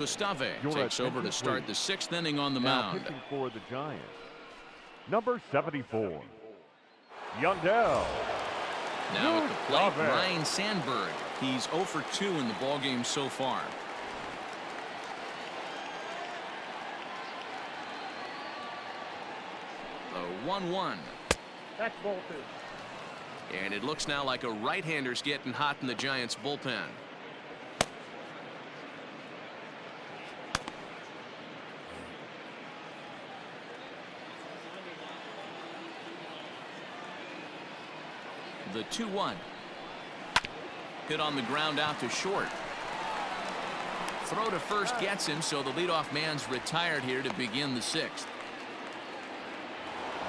Gustave takes over to start the 6th inning on the mound. Pitching for the Giants, number 74, Yundell. Now at the plate, Ryan Sandberg. He's 0 for 2 in the ballgame so far. The 1-1. That's ball 2. And it looks now like a right-hander's getting hot in the Giants bullpen. The 2-1. Hit on the ground out to short. Throw to first gets him, so the leadoff man's retired here to begin the 6th.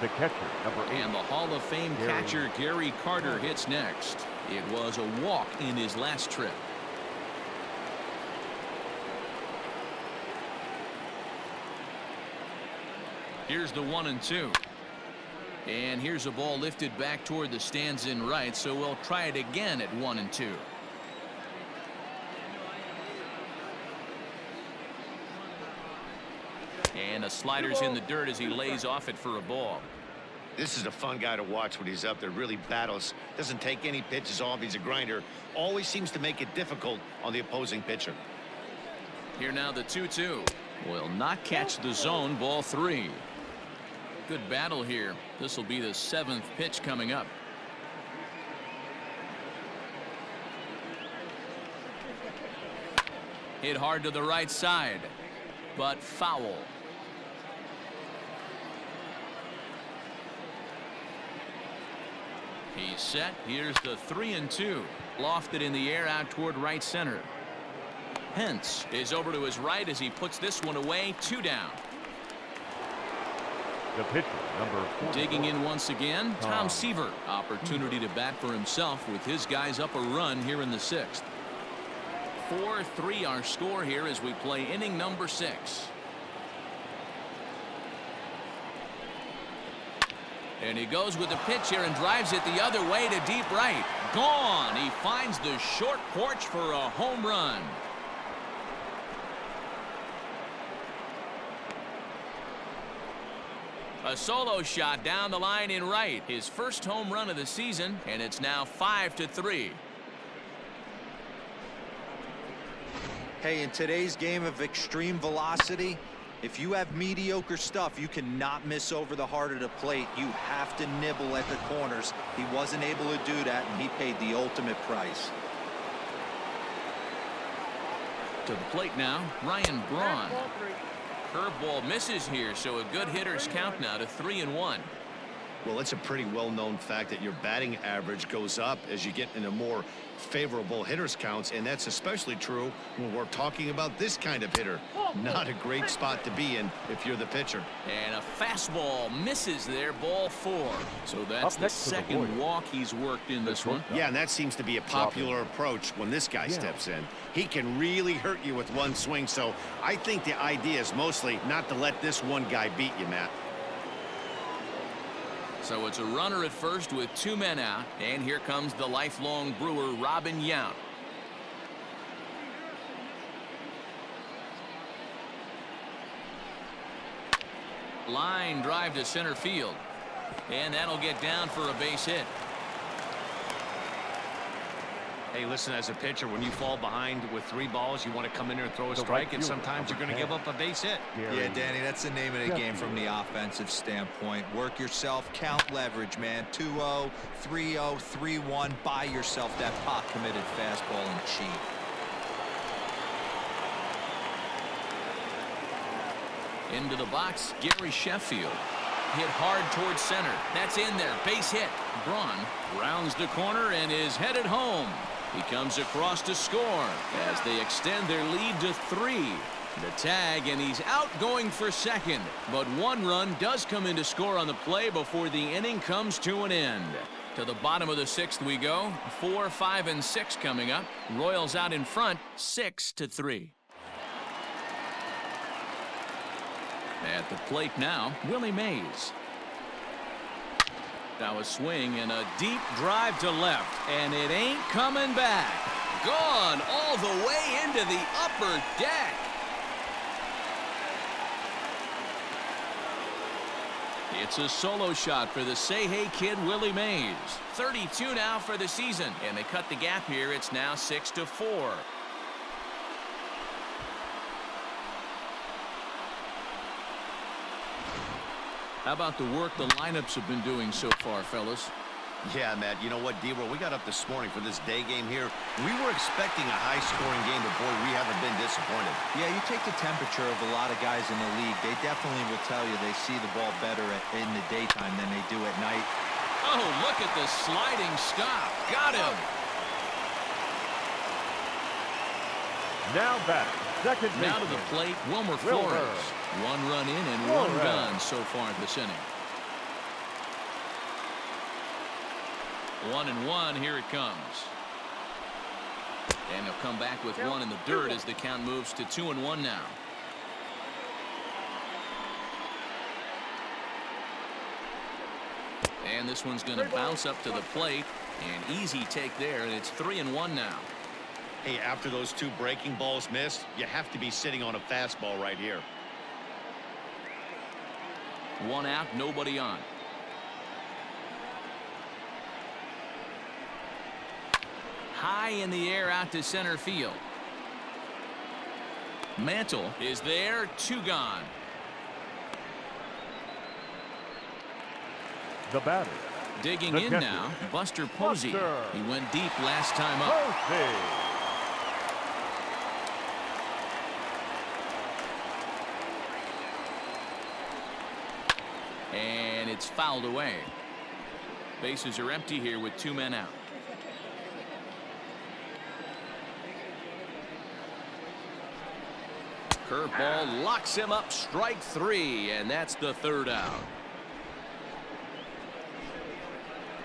The catcher, number 8. And the Hall of Fame catcher Gary Carter hits next. It was a walk in his last trip. Here's the 1-2. And here's a ball lifted back toward the stands in right, so we'll try it again at 1-2. And a slider's in the dirt as he lays off it for a ball. This is a fun guy to watch when he's up there. Really battles. Doesn't take any pitches off. He's a grinder. Always seems to make it difficult on the opposing pitcher. Here now the 2-2. Will not catch the zone. Ball 3. Good battle here. This will be the 7th pitch coming up. Hit hard to the right side, but foul. He's set. Here's the 3-2. Lofted in the air out toward right center. Hence is over to his right as he puts this one away. 2 down. The pitcher, number 4. Digging in once again, Tom Seaver. Opportunity to bat for himself with his guys up a run here in the 6th. 4-3 our score here as we play inning number 6. And he goes with the pitch here and drives it the other way to deep right. Gone. He finds the short porch for a home run. A solo shot down the line in right. His first home run of the season, and it's now 5-3. Hey, in today's game of extreme velocity, if you have mediocre stuff, you cannot miss over the heart of the plate. You have to nibble at the corners. He wasn't able to do that, and he paid the ultimate price. To the plate now, Ryan Braun. Curveball misses here, so a good hitter's count now to 3-1. Well, it's a pretty well-known fact that your batting average goes up as you get into more favorable hitters counts, and that's especially true when we're talking about this kind of hitter. Not a great spot to be in if you're the pitcher. And a fastball misses there. Ball 4. So that's the second walk he's worked in this one. Yeah, and that seems to be a popular approach when this guy steps in. He can really hurt you with one swing, so I think the idea is mostly not to let this one guy beat you, Matt. So it's a runner at first with 2 men out, and here comes the lifelong Brewer, Robin Yount. Line drive to center field, and that'll get down for a base hit. Hey, listen, as a pitcher, when you fall behind with 3 balls, you want to come in there and throw a strike, and sometimes you're going to give up a base hit. Yeah, Danny, that's the name of the game from the offensive standpoint. Work yourself, count leverage, man. 2-0, 3-0, 3-1. Buy yourself that pot-committed fastball and cheat. Into the box, Gary Sheffield. Hit hard towards center. That's in there. Base hit. Braun rounds the corner and is headed home. He comes across to score as they extend their lead to 3. The tag, and he's out going for second. But 1 run does come in to score on the play before the inning comes to an end. To the bottom of the 6th we go. 4, 5, and 6 coming up. Royals out in front, 6-3. At the plate now, Willie Mays. Now a swing and a deep drive to left, and it ain't coming back. Gone all the way into the upper deck. It's a solo shot for the say-hey kid Willie Mays. 32 now for the season, and they cut the gap here. It's now 6-4. How about the work the lineups have been doing so far, fellas? Yeah, Matt, you know what, D-Roll, we got up this morning for this day game here. We were expecting a high-scoring game, but boy, we haven't been disappointed. Yeah, you take the temperature of a lot of guys in the league, they definitely will tell you they see the ball better in the daytime than they do at night. Oh, look at the sliding stop. Got him. Now back. Second Now to the plate, Wilmer Flores. One run in and one gone so far this inning. 1-1, here it comes. And he'll come back with one in the dirt as the count moves to 2-1 now. And this one's going to bounce up to the plate. An easy take there, and it's 3-1 now. Hey, after those two breaking balls missed, you have to be sitting on a fastball right here. One out, nobody on. High in the air out to center field. Mantle is there, two gone. The batter. Digging in now, Buster Posey. He went deep last time up. And it's fouled away. Bases are empty here with two men out. Curveball locks him up, strike three, and that's the third out.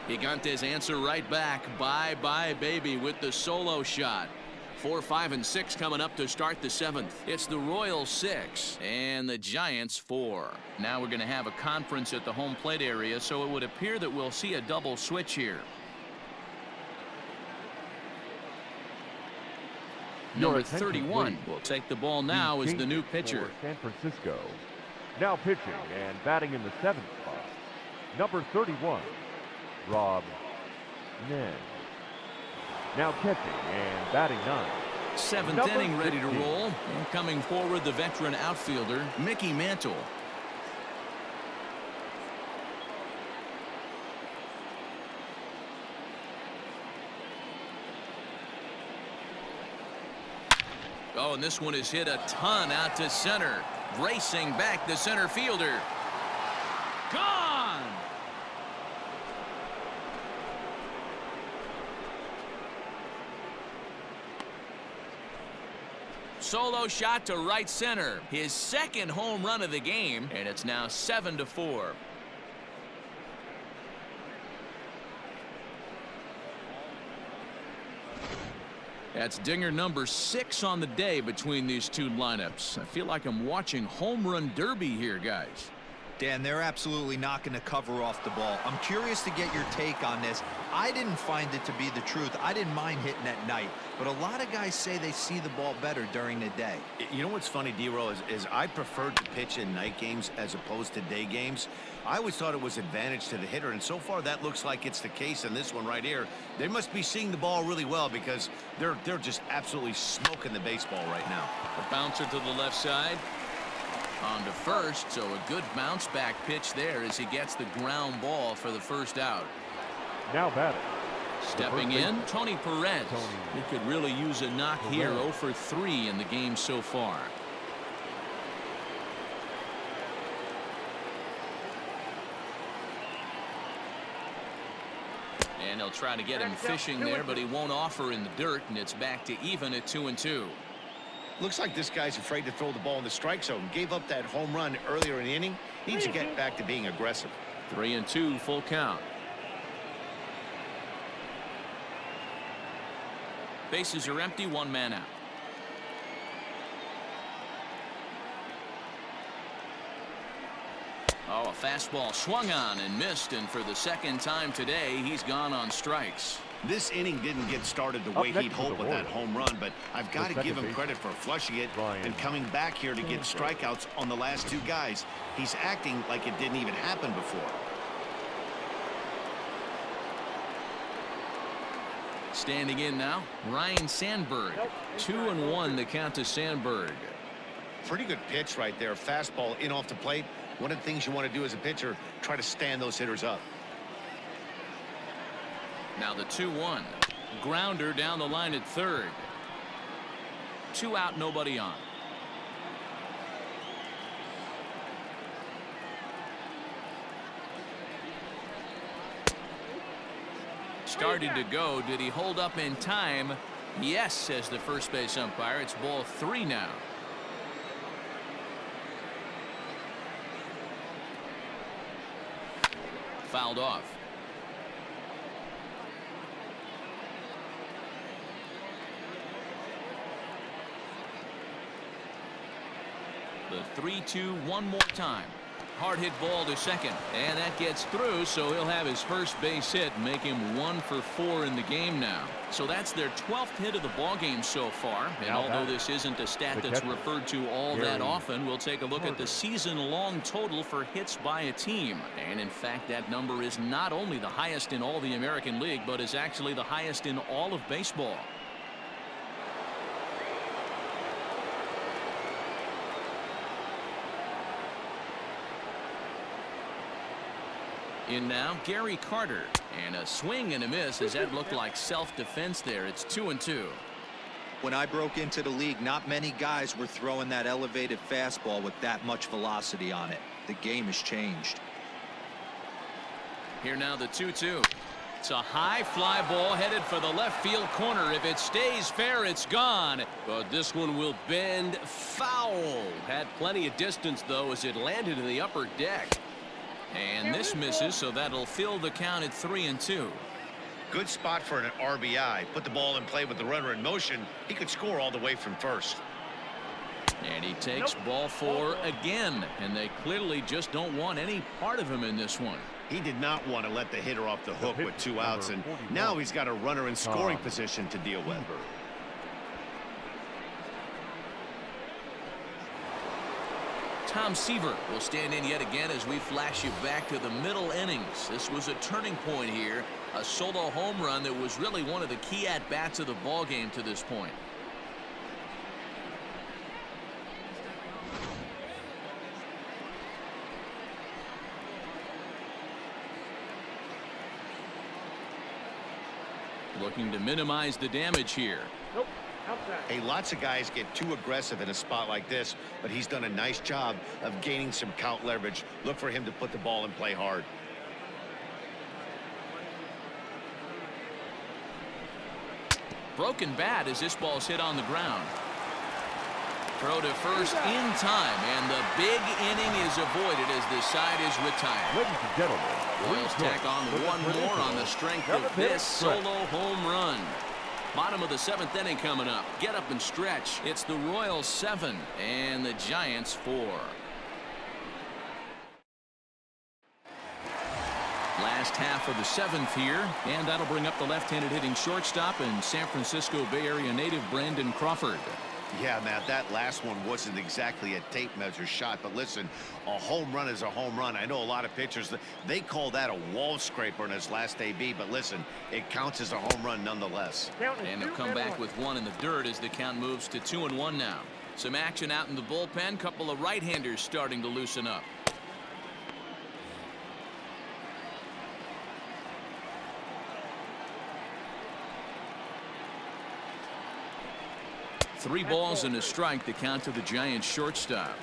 Gigante's answer right back. Bye-bye, baby, with the solo shot. 4, 5, and 6 coming up to start the seventh. It's the Royals 6 and the Giants 4. Now we're going to have a conference at the home plate area, so it would appear that we'll see a double switch here. Number 31 will take the ball now as the new pitcher. San Francisco. Now pitching and batting in the seventh spot. Number 31, Rob Ned. Now catching and batting ninth. Seventh inning ready to roll. And coming forward, the veteran outfielder, Mickey Mantle. Oh, and this one is hit a ton out to center. Racing back the center fielder. Gone! Solo shot to right center. His second home run of the game, and it's now 7-4. That's dinger number 6 on the day between these two lineups. I feel like I'm watching home run derby here, guys. Dan, they're absolutely not going to cover off the ball. I'm curious to get your take on this. I didn't find it to be the truth. I didn't mind hitting at night, but a lot of guys say they see the ball better during the day. You know what's funny, D-Roll, is I preferred to pitch in night games as opposed to day games. I always thought it was advantage to the hitter, and so far that looks like it's the case in this one right here. They must be seeing the ball really well because they're just absolutely smoking the baseball right now. A bouncer to the left side. On to first, so a good bounce back pitch there as he gets the ground ball for the first out. Now batting. Stepping in, Tony Perez. He could really use a knock here. 0 for 3 in the game so far. And they'll try to get him fishing there, but he won't offer in the dirt, and it's back to even at 2-2. Looks like this guy's afraid to throw the ball in the strike zone. Gave up that home run earlier in the inning. Needs to get back to being aggressive. 3-2, full count. Bases are empty, one man out. Oh, a fastball swung on and missed, and for the second time today, he's gone on strikes. This inning didn't get started the way he'd hoped with that home run, but I've got to give him credit for flushing it and coming back here to get strikeouts on the last two guys. He's acting like it didn't even happen before. Standing in now, Ryan Sandberg. 2-1 the count to Sandberg. Pretty good pitch right there. Fastball in off the plate. One of the things you want to do as a pitcher, try to stand those hitters up. Now the 2-1. Grounder down the line at third. 2 out, nobody on. Started to go. Did he hold up in time? Yes, says the first base umpire. It's ball 3 now. Fouled off. The 3-2 one more time. Hard hit ball to second, and that gets through, so he'll have his first base hit, make him 1 for 4 in the game now. So that's their 12th hit of the ball game so far, and although this isn't a stat that's referred to all that often, we'll take a look at the season-long total for hits by a team. And in fact, that number is not only the highest in all the American League, but is actually the highest in all of baseball. In now, Gary Carter, and a swing and a miss as that looked like self-defense there. It's 2-2. When I broke into the league, not many guys were throwing that elevated fastball with that much velocity on it. The game has changed. Here now the 2-2. It's a high fly ball headed for the left field corner. If it stays fair, it's gone. But this one will bend foul. Had plenty of distance, though, as it landed in the upper deck. And this misses, so that'll fill the count at 3-2. Good spot for an RBI. Put the ball in play with the runner in motion. He could score all the way from first. And he takes ball 4 again, and they clearly just don't want any part of him in this one. He did not want to let the hitter off the hook with 2 outs, and now he's got a runner in scoring position to deal with. Tom Seaver will stand in yet again as we flash you back to the middle innings. This was a turning point here, a solo home run that was really one of the key at-bats of the ball game to this point. Looking to minimize the damage here. Nope. Outside. Hey, lots of guys get too aggressive in a spot like this, but he's done a nice job of gaining some count leverage. Look for him to put the ball in play hard. Broken bat as this ball's hit on the ground. Throw to first in time, and the big inning is avoided as the side is retired. Ladies and gentlemen, Royals tack on 1 more on the strength of this solo home run. Bottom of the 7th inning coming up. Get up and stretch. It's the Royals 7 and the Giants 4. Last half of the 7th here, and that'll bring up the left-handed hitting shortstop and San Francisco Bay Area native Brandon Crawford. Yeah, Matt, that last one wasn't exactly a tape measure shot, but listen, a home run is a home run. I know a lot of pitchers, they call that a wall scraper in his last AB, but listen, it counts as a home run nonetheless. And they'll come back with 1 in the dirt as the count moves to 2-1 now. Some action out in the bullpen, couple of right-handers starting to loosen up. Three balls and a strike, the count to the Giants shortstop.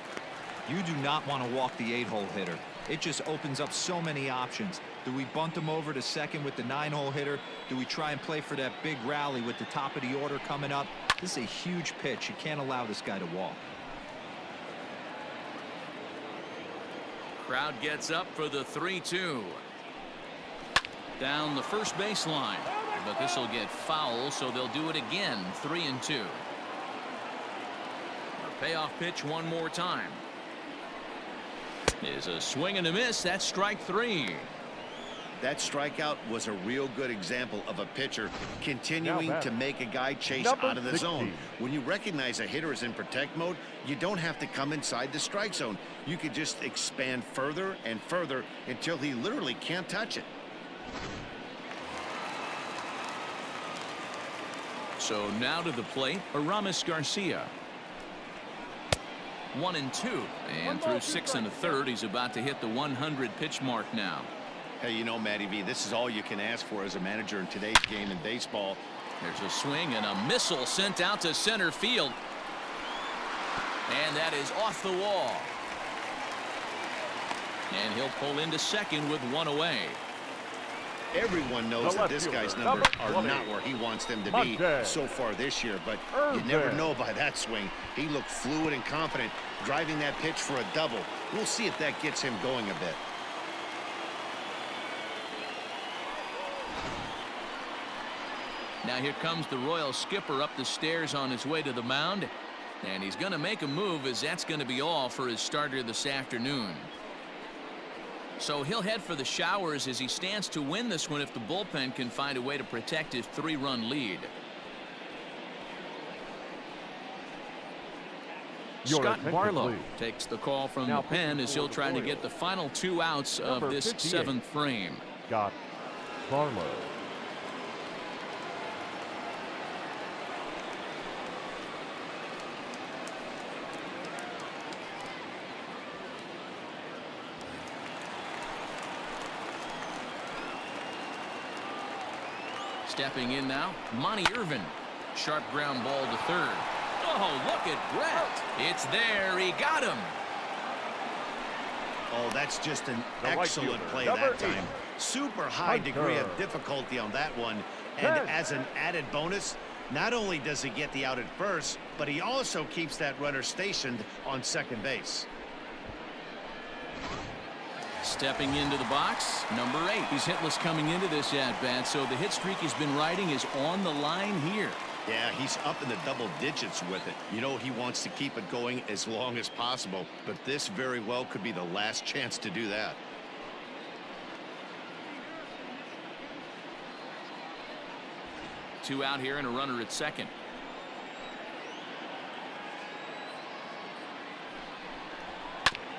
You do not want to walk the 8-hole hitter. It just opens up so many options. Do we bunt him over to second with the 9-hole hitter? Do we try and play for that big rally with the top of the order coming up? This is a huge pitch. You can't allow this guy to walk. Crowd gets up for the 3-2. Down the first baseline, but this will get foul, so they'll do it again. 3-2. Payoff pitch one more time. Is a swing and a miss. That's strike 3. That strikeout was a real good example of a pitcher continuing to make a guy chase Number out of the 16. zone. When you recognize a hitter is in protect mode, you don't have to come inside the strike zone. You could just expand further and further until he literally can't touch it. So now to the plate, Aramis Garcia. 1-2, and through 6 1/3, he's about to hit the 100 pitch mark now. Hey, you know, Matty V, this is all you can ask for as a manager in today's game in baseball. There's a swing and a missile sent out to center field. And that is off the wall. And he'll pull into second with 1 away. Everyone knows that this guy's numbers are not where he wants them to be so far this year, but you never know by that swing. He looked fluid and confident, driving that pitch for a double. We'll see if that gets him going a bit. Now here comes the Royal skipper up the stairs on his way to the mound. And he's going to make a move, as that's going to be all for his starter this afternoon. So he'll head for the showers as he stands to win this one if the bullpen can find a way to protect his 3-run lead. Scott Barlow takes the call from the pen as he'll try to get the final 2 outs of this 7th frame. Scott Barlow. Stepping in now, Monty Irvin. Sharp ground ball to third. Oh, look at Brett. It's there. He got him. Oh, that's just an excellent play that time. Super high degree of difficulty on that one. And as an added bonus, not only does he get the out at first, but he also keeps that runner stationed on second base. Stepping into the box, number 8. He's hitless coming into this at-bat, so the hit streak he's been riding is on the line here. Yeah, he's up in the double digits with it. You know, he wants to keep it going as long as possible, but this very well could be the last chance to do that. Two out here and a runner at second.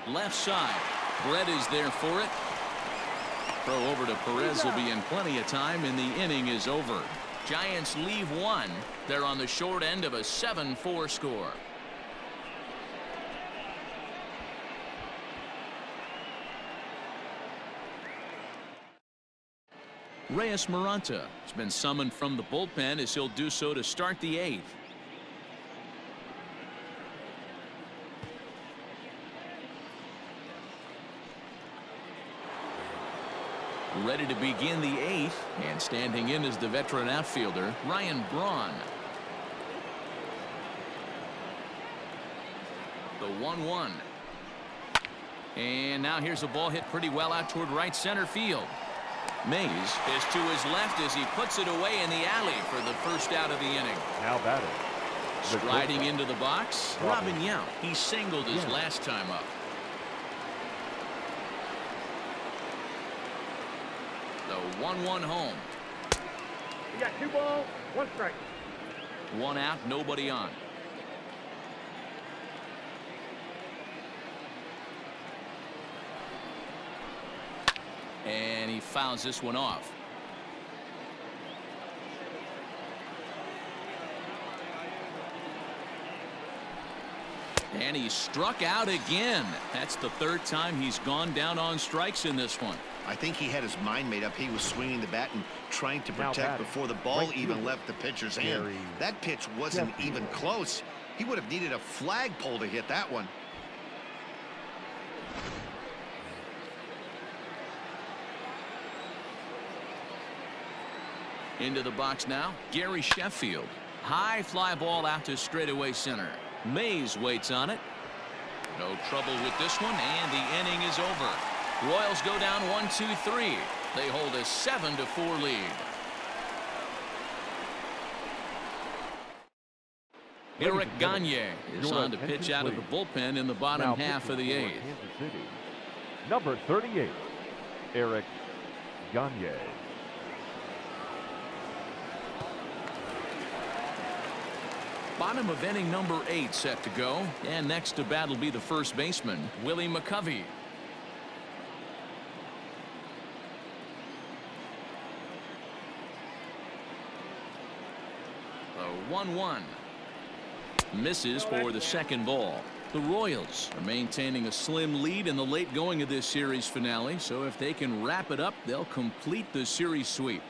Left side. Brett is there for it. Throw over to Perez will be in plenty of time, and the inning is over. Giants leave 1. They're on the short end of a 7-4 score. Reyes Maranta has been summoned from the bullpen as he'll do so to start the 8th. Ready to begin the 8th, and standing in is the veteran outfielder, Ryan Braun. The 1-1. And now here's a ball hit pretty well out toward right center field. Mays is to his left as he puts it away in the alley for the first out of the inning. Now batting. Striding into the box, Robin Yount. He singled his last time up. The 1-1 home. You got 2 balls, 1 strike. 1 out, nobody on. And he fouls this one off. And he struck out again. That's the 3rd time he's gone down on strikes in this one. I think he had his mind made up. He was swinging the bat and trying to protect before the ball even left the pitcher's hand. That pitch wasn't even close. He would have needed a flagpole to hit that one. Into the box now, Gary Sheffield. High fly ball out to straightaway center. Mays waits on it. No trouble with this one, and the inning is over. Royals go down 1-2-3. They hold a 7-4 lead. Eric Gagne is on to pitch out of the bullpen in the bottom half of the 8th. Number 38, Eric Gagne. Bottom of inning number 8 set to go. And next to bat will be the first baseman, Willie McCovey. The 1-1. Misses for the second ball. The Royals are maintaining a slim lead in the late going of this series finale, so if they can wrap it up, they'll complete the series sweep.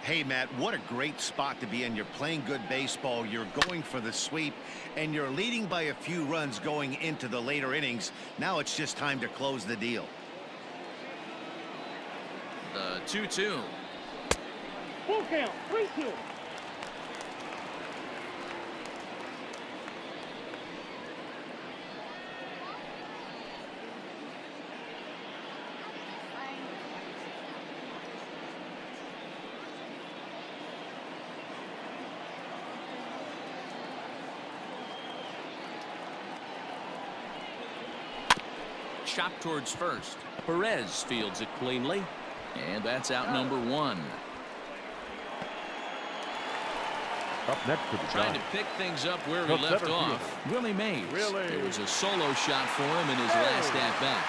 Hey, Matt, what a great spot to be in. You're playing good baseball, you're going for the sweep, and you're leading by a few runs going into the later innings. Now it's just time to close the deal. The 2-2. Full count, 3-2. Chop towards first. Perez fields it cleanly, and that's out number 1. Up next to the Trying to Giants, pick things up where the he left center off. fielder. Willie Mays. Willie. It was a solo shot for him in his last at bat.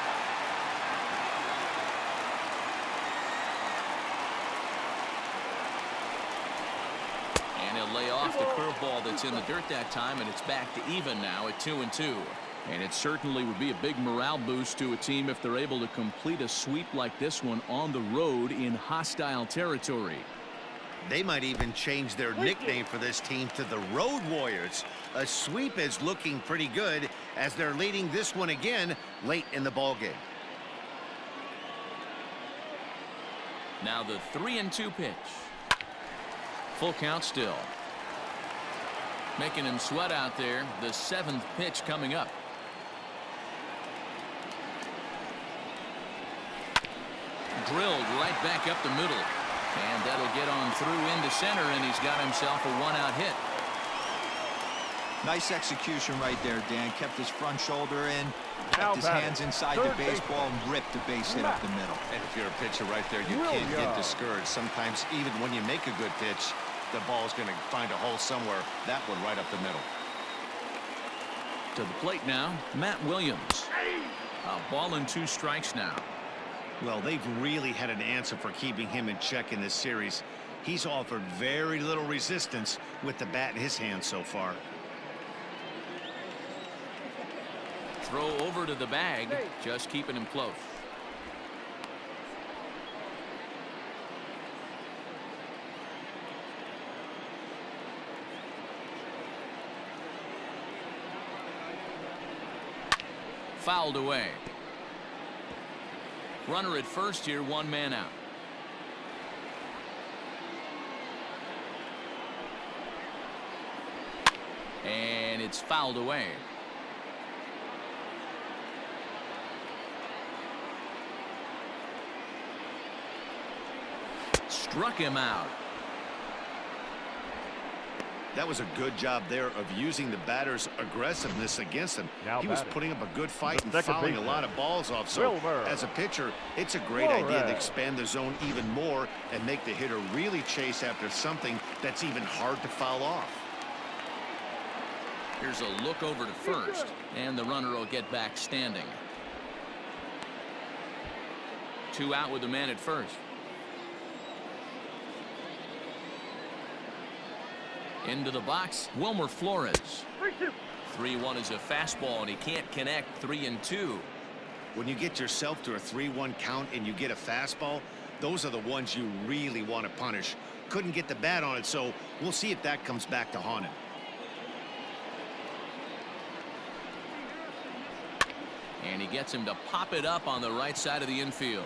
And he'll lay off the curveball that's in the dirt that time, and it's back to even now at 2-2. And it certainly would be a big morale boost to a team if they're able to complete a sweep like this one on the road in hostile territory. They might even change their nickname for this team to the Road Warriors. A sweep is looking pretty good as they're leading this one again late in the ballgame. Now the 3-2 pitch. Full count still. Making him sweat out there. The 7th pitch coming up. Drilled right back up the middle. And that'll get on through into center, and he's got himself a 1-out hit. Nice execution right there, Dan. Kept his front shoulder in, Now kept his batting, hands inside the third baseball, and ripped the base hit up the middle. And if you're a pitcher right there, you can't get discouraged. Sometimes even when you make a good pitch, the ball's going to find a hole somewhere. That one right up the middle. To the plate now, Matt Williams. A ball and 2 strikes now. Well, they've really had an answer for keeping him in check in this series. He's offered very little resistance with the bat in his hand so far. Throw over to the bag, just keeping him close. Fouled away. Runner at first here, 1 man out. And it's fouled away. Struck him out. That was a good job there of using the batter's aggressiveness against him. Now he was batting, putting up a good fight and second fouling a baseman, lot of balls off. So Wilmer. as a pitcher, it's a great idea to expand the zone even more and make the hitter really chase after something that's even hard to foul off. Here's a look over to first, and the runner will get back standing. 2 out with the man at first. Into the box, Wilmer Flores. 3-1 is a fastball, and he can't connect. 3-2. When you get yourself to a 3-1 count and you get a fastball, those are the ones you really want to punish. Couldn't get the bat on it, so we'll see if that comes back to haunt him. And he gets him to pop it up on the right side of the infield.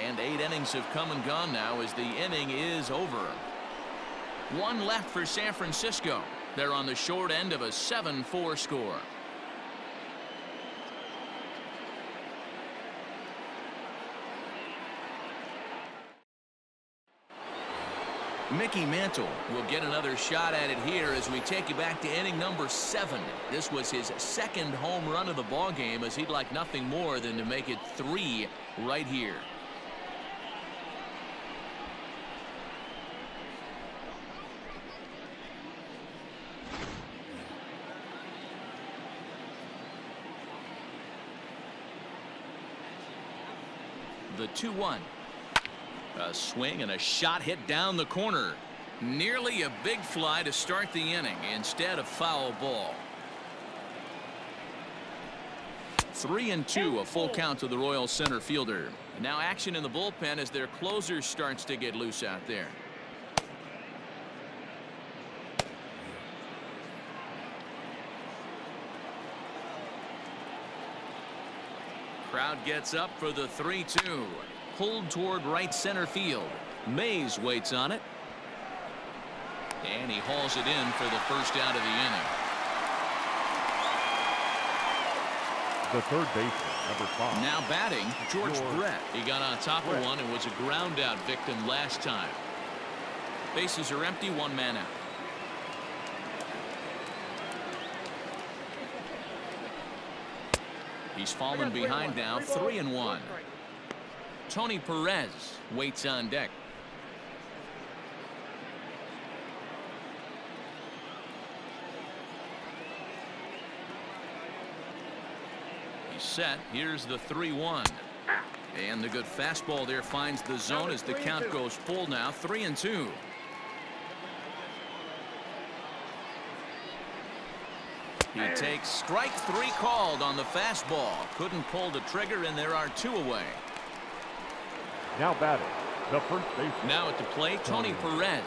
And 8 innings have come and gone now as the inning is over. 1 left for San Francisco. They're on the short end of a 7-4 score. Mickey Mantle will get another shot at it here as we take you back to inning number 7. This was his second home run of the ball game, as he'd like nothing more than to make it 3 right here. The 2-1. A swing and a shot hit down the corner. Nearly a big fly to start the inning. Instead, a foul ball. 3-2, a full count to the Royals center fielder. Now action in the bullpen as their closer starts to get loose out there. Crowd gets up for the 3-2. Pulled toward right center field. Mays waits on it. And he hauls it in for the first out of the inning. The third baseman, number 5. Now batting, George Brett. He got on top of one and was a ground out victim last time. Bases are empty, 1 man out. He's fallen behind now, 3-1. Tony Perez waits on deck. He's set. Here's the 3-1. And the good fastball there finds the zone as the count goes full now, 3-2. He takes strike 3 called on the fastball. Couldn't pull the trigger, and there are 2 away. Now batting, the first baseman. Now at the plate, Tony Perez.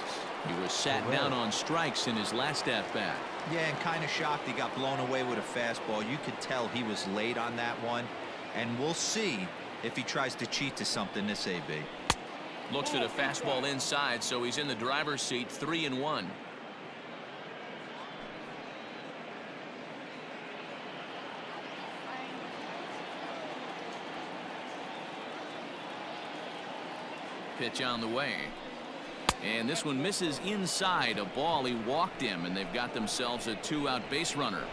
He was sat down on strikes in his last at-bat. Yeah, and kind of shocked he got blown away with a fastball. You could tell he was late on that one. And we'll see if he tries to cheat to something this AB. Looks at a fastball inside, so he's in the driver's seat, 3-1. Pitch on the way. And this one misses inside. A ball. He walked him, and they've got themselves a 2-out base runner.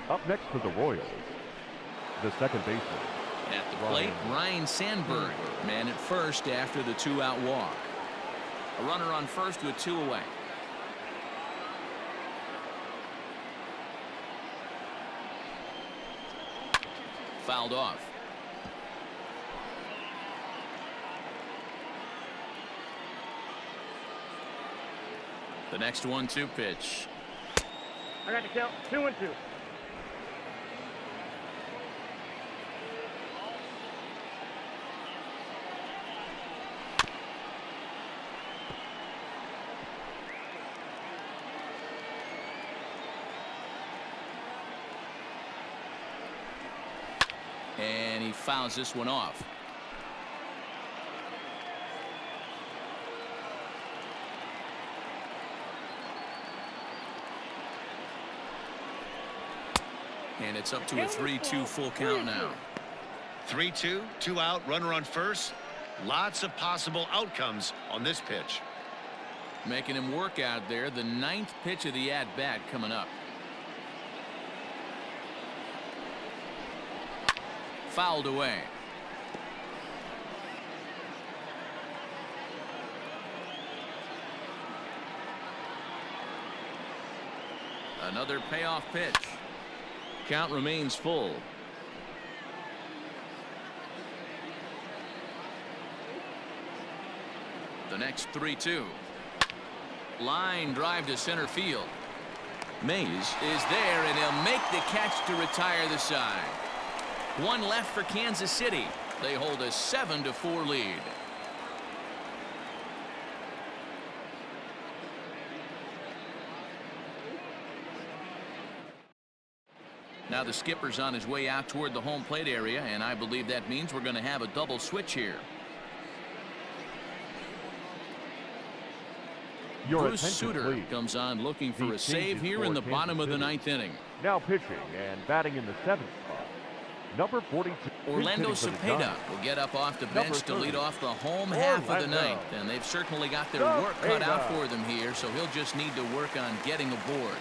Up next for the Royals, the second baseman. At the plate, Ryan Sandberg. Man at first after the 2-out walk. A runner on first with 2 away. Fouled off. The next 1-2 pitch. I got the count. 2-2. And he fouls this one off. And it's up to a 3-2 full count now. 3-2, 2 out, runner on first. Lots of possible outcomes on this pitch. Making him work out there. The 9th pitch of the at-bat coming up. Fouled away. Another payoff pitch. Count remains full. The next 3-2. Line drive to center field. Mays is there, and he'll make the catch to retire the side. 1 left for Kansas City. They hold a 7-4 lead. Now the skipper's on his way out toward the home plate area, and I believe that means we're going to have a double switch here. Bruce Sutter comes on looking for a save here in the bottom of the 9th inning. Now pitching and batting in the 7th spot, Number 42. Orlando He's hitting for the Cepeda Giants. will get up off the Number bench to 30. lead off the home half of the Orlando. ninth. And they've certainly got their work cut out Cepeda. for them here, so he'll just need to work on getting aboard.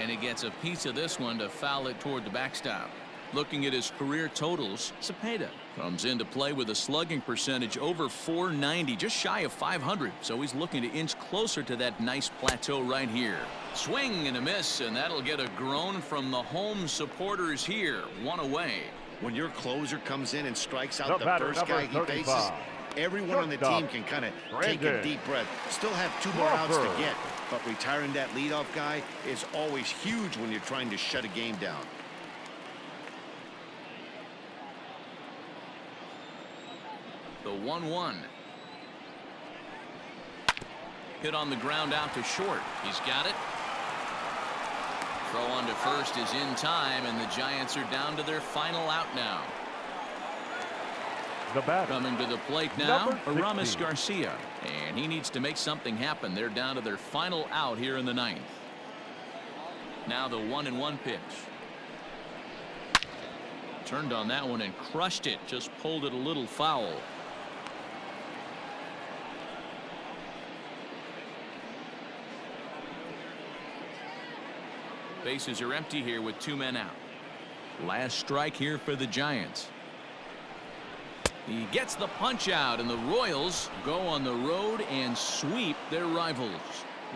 And he gets a piece of this one to foul it toward the backstop. Looking at his career totals, Cepeda comes into play with a slugging percentage over .490, just shy of .500. So he's looking to inch closer to that nice plateau right here. Swing and a miss, and that'll get a groan from the home supporters here. One away. When your closer comes in and strikes out The the batter, first guy he number faces, 35. everyone on the team can kind of take a Brandon deep breath. Still have 2 more outs to Crawford. get, but retiring that leadoff guy is always huge when you're trying to shut a game down. The 1-1. Hit on the ground out to short. He's got it. Throw on to first is in time, and the Giants are down to their final out now. The batter. Coming to the plate now, Number Aramis 16. Garcia. And he needs to make something happen. They're down to their final out here in the ninth. Now the 1-1 pitch. Turned on that one and crushed it. Just pulled it a little foul. Bases are empty here with 2 men out. Last strike here for the Giants. He gets the punch out, and the Royals go on the road and sweep their rivals.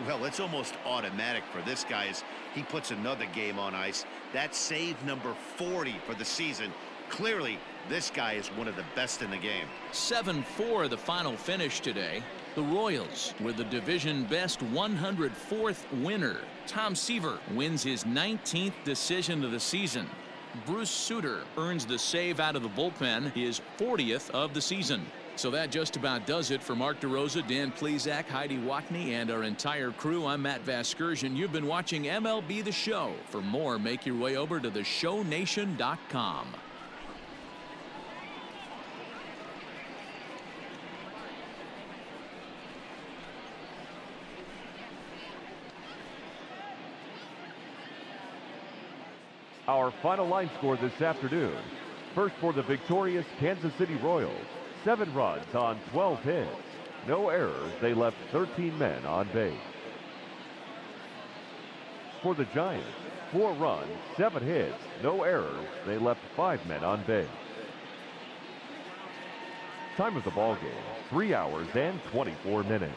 Well, it's almost automatic for this guy as he puts another game on ice. That's save number 40 for the season. Clearly, this guy is one of the best in the game. 7-4 the final finish today. The Royals with the division best 104th winner. Tom Seaver wins his 19th decision of the season. Bruce Sutter earns the save out of the bullpen, his 40th of the season. So that just about does it for Mark DeRosa, Dan Plesac, Heidi Watney, and our entire crew. I'm Matt Vasgersian. You've been watching MLB The Show. For more, make your way over to theshownation.com. Our final line score this afternoon. First for the victorious Kansas City Royals. 7 runs on 12 hits. No errors. They left 13 men on base. For the Giants, 4 runs, 7 hits. No errors. They left 5 men on base. Time of the ball game, 3 hours and 24 minutes.